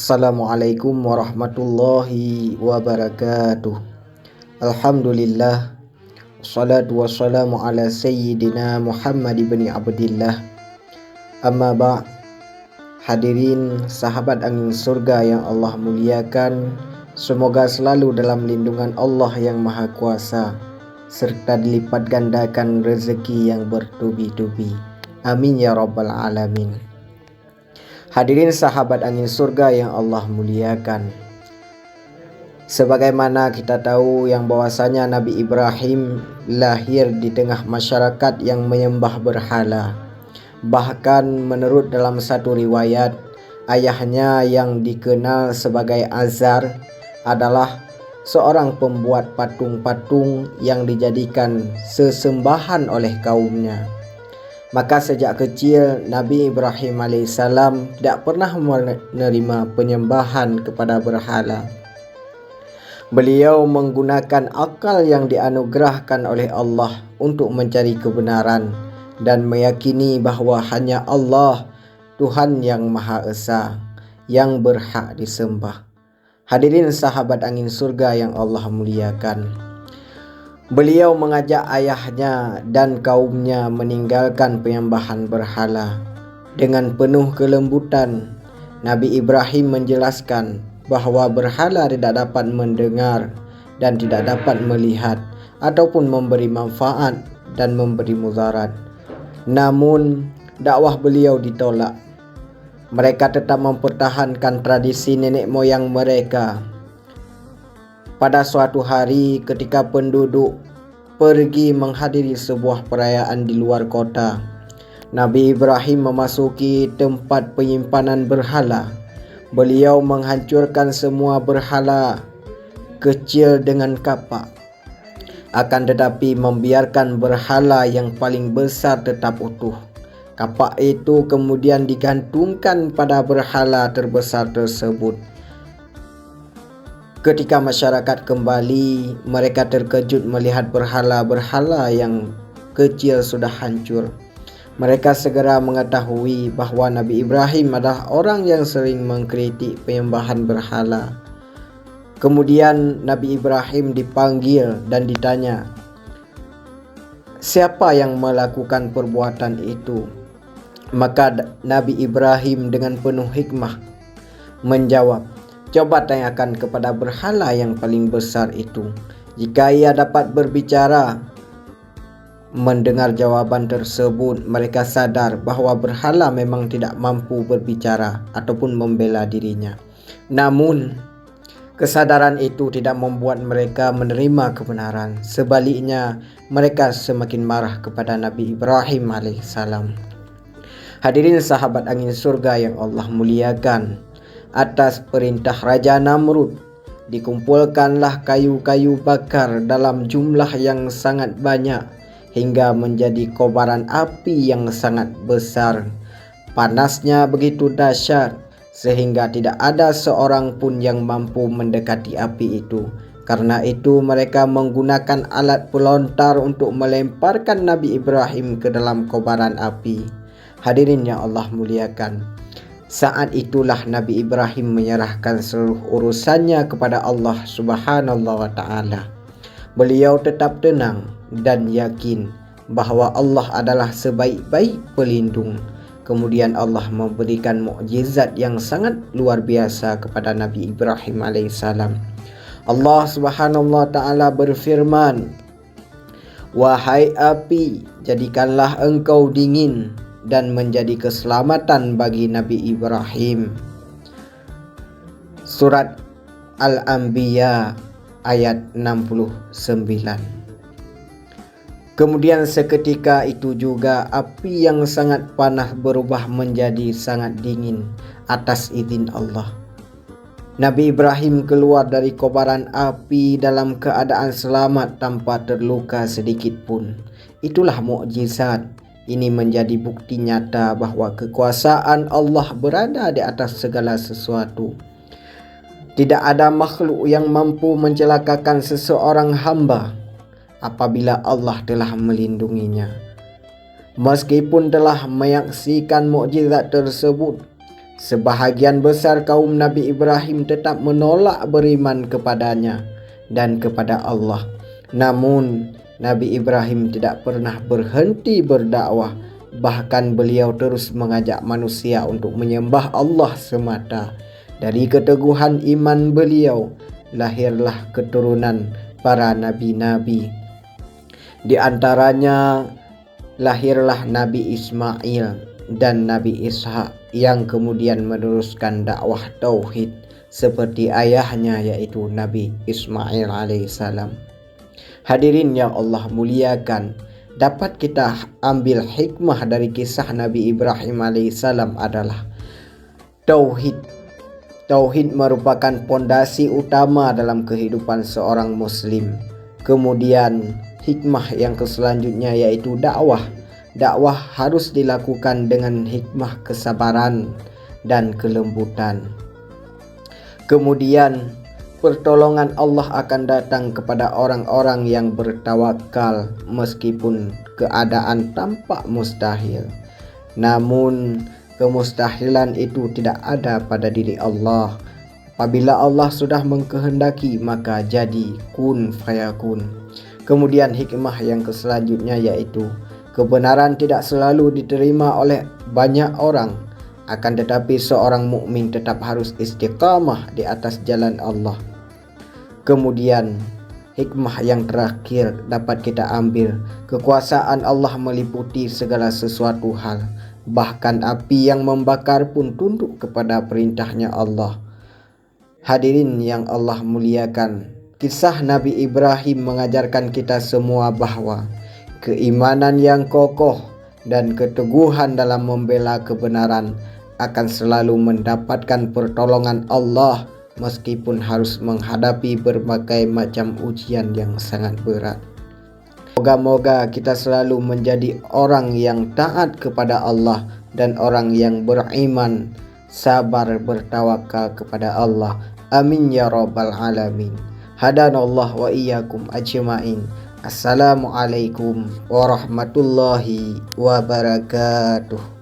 Assalamualaikum warahmatullahi wabarakatuh. Alhamdulillah, wassalatu wassalamu ala sayyidina Muhammad ibn Abdillah. Amma ba'. Hadirin sahabat angin surga yang Allah muliakan, semoga selalu dalam lindungan Allah yang Maha Kuasa, serta dilipat gandakan rezeki yang bertubi-tubi. Amin ya rabbal alamin. Hadirin sahabat angin surga yang Allah muliakan, sebagaimana kita tahu yang bahwasanya Nabi Ibrahim lahir di tengah masyarakat yang menyembah berhala. Bahkan menurut dalam satu riwayat, ayahnya yang dikenal sebagai Azar adalah seorang pembuat patung-patung yang dijadikan sesembahan oleh kaumnya. Maka sejak kecil Nabi Ibrahim alaihissalam tidak pernah menerima penyembahan kepada berhala. Beliau menggunakan akal yang dianugerahkan oleh Allah untuk mencari kebenaran dan meyakini bahwa hanya Allah, Tuhan yang Maha Esa, yang berhak disembah. Hadirin sahabat angin surga yang Allah muliakan, beliau mengajak ayahnya dan kaumnya meninggalkan penyembahan berhala. Dengan penuh kelembutan, Nabi Ibrahim menjelaskan bahwa berhala tidak dapat mendengar dan tidak dapat melihat ataupun memberi manfaat dan memberi mudarat. Namun dakwah beliau ditolak. Mereka tetap mempertahankan tradisi nenek moyang mereka. Pada suatu hari ketika penduduk pergi menghadiri sebuah perayaan di luar kota, Nabi Ibrahim memasuki tempat penyimpanan berhala. Beliau menghancurkan semua berhala kecil dengan kapak, akan tetapi membiarkan berhala yang paling besar tetap utuh. Kapak itu kemudian digantungkan pada berhala terbesar tersebut. Ketika masyarakat kembali, mereka terkejut melihat berhala-berhala yang kecil sudah hancur. Mereka segera mengetahui bahwa Nabi Ibrahim adalah orang yang sering mengkritik penyembahan berhala. Kemudian Nabi Ibrahim dipanggil dan ditanya, siapa yang melakukan perbuatan itu? Maka Nabi Ibrahim dengan penuh hikmah menjawab, coba tanyakan kepada berhala yang paling besar itu. Jika ia dapat berbicara. Mendengar jawaban tersebut, mereka sadar bahwa berhala memang tidak mampu berbicara ataupun membela dirinya. Namun, kesadaran itu tidak membuat mereka menerima kebenaran. Sebaliknya, mereka semakin marah kepada Nabi Ibrahim alaihissalam. Hadirin sahabat angin surga yang Allah muliakan, atas perintah Raja Namrud, dikumpulkanlah kayu-kayu bakar dalam jumlah yang sangat banyak hingga menjadi kobaran api yang sangat besar. Panasnya begitu dahsyat sehingga tidak ada seorang pun yang mampu mendekati api itu. Karena itu mereka menggunakan alat pelontar untuk melemparkan Nabi Ibrahim ke dalam kobaran api. Hadirin yang Allah muliakan, saat itulah Nabi Ibrahim menyerahkan seluruh urusannya kepada Allah Subhanahu wa ta'ala. Beliau tetap tenang dan yakin bahwa Allah adalah sebaik-baik pelindung. Kemudian Allah memberikan mukjizat yang sangat luar biasa kepada Nabi Ibrahim alaihissalam. Allah Subhanahu wa ta'ala berfirman, wahai api, jadikanlah engkau dingin dan menjadi keselamatan bagi Nabi Ibrahim. Surat Al-Anbiya ayat 69. Kemudian seketika itu juga api yang sangat panas berubah menjadi sangat dingin atas izin Allah. Nabi Ibrahim keluar dari kobaran api dalam keadaan selamat tanpa terluka sedikit pun. Itulah mukjizat. Ini menjadi bukti nyata bahwa kekuasaan Allah berada di atas segala sesuatu. Tidak ada makhluk yang mampu mencelakakan seseorang hamba apabila Allah telah melindunginya. Meskipun telah menyaksikan mukjizat tersebut, Sebahagian besar kaum Nabi Ibrahim tetap menolak beriman kepadanya dan kepada Allah. Namun Nabi Ibrahim tidak pernah berhenti berdakwah. Bahkan beliau terus mengajak manusia untuk menyembah Allah semata. Dari keteguhan iman beliau lahirlah keturunan para nabi-nabi. Di antaranya lahirlah Nabi Ismail dan Nabi Ishak yang kemudian meneruskan dakwah tauhid seperti ayahnya, yaitu Nabi Ismail alaihissalam. Hadirin yang Allah muliakan, dapat kita ambil hikmah dari kisah Nabi Ibrahim alaihissalam adalah tauhid. Tauhid merupakan pondasi utama dalam kehidupan seorang muslim. Kemudian hikmah yang selanjutnya yaitu dakwah. Dakwah harus dilakukan dengan hikmah kesabaran dan kelembutan. Kemudian pertolongan Allah akan datang kepada orang-orang yang bertawakal meskipun keadaan tampak mustahil. Namun kemustahilan itu tidak ada pada diri Allah. Apabila Allah sudah mengkehendaki, maka jadi kun fayakun. Kemudian hikmah yang selanjutnya yaitu kebenaran tidak selalu diterima oleh banyak orang, akan tetapi seorang mukmin tetap harus istiqamah di atas jalan Allah. Kemudian hikmah yang terakhir dapat kita ambil, kekuasaan Allah meliputi segala sesuatu hal. Bahkan api yang membakar pun tunduk kepada perintahnya Allah. Hadirin yang Allah muliakan, kisah Nabi Ibrahim mengajarkan kita semua bahwa keimanan yang kokoh dan keteguhan dalam membela kebenaran akan selalu mendapatkan pertolongan Allah meskipun harus menghadapi berbagai macam ujian yang sangat berat. Moga-moga kita selalu menjadi orang yang taat kepada Allah dan orang yang beriman, sabar bertawakal kepada Allah. Amin ya rabbal alamin. Hadanallah wa iyyakum ajmain. Assalamualaikum warahmatullahi wabarakatuh.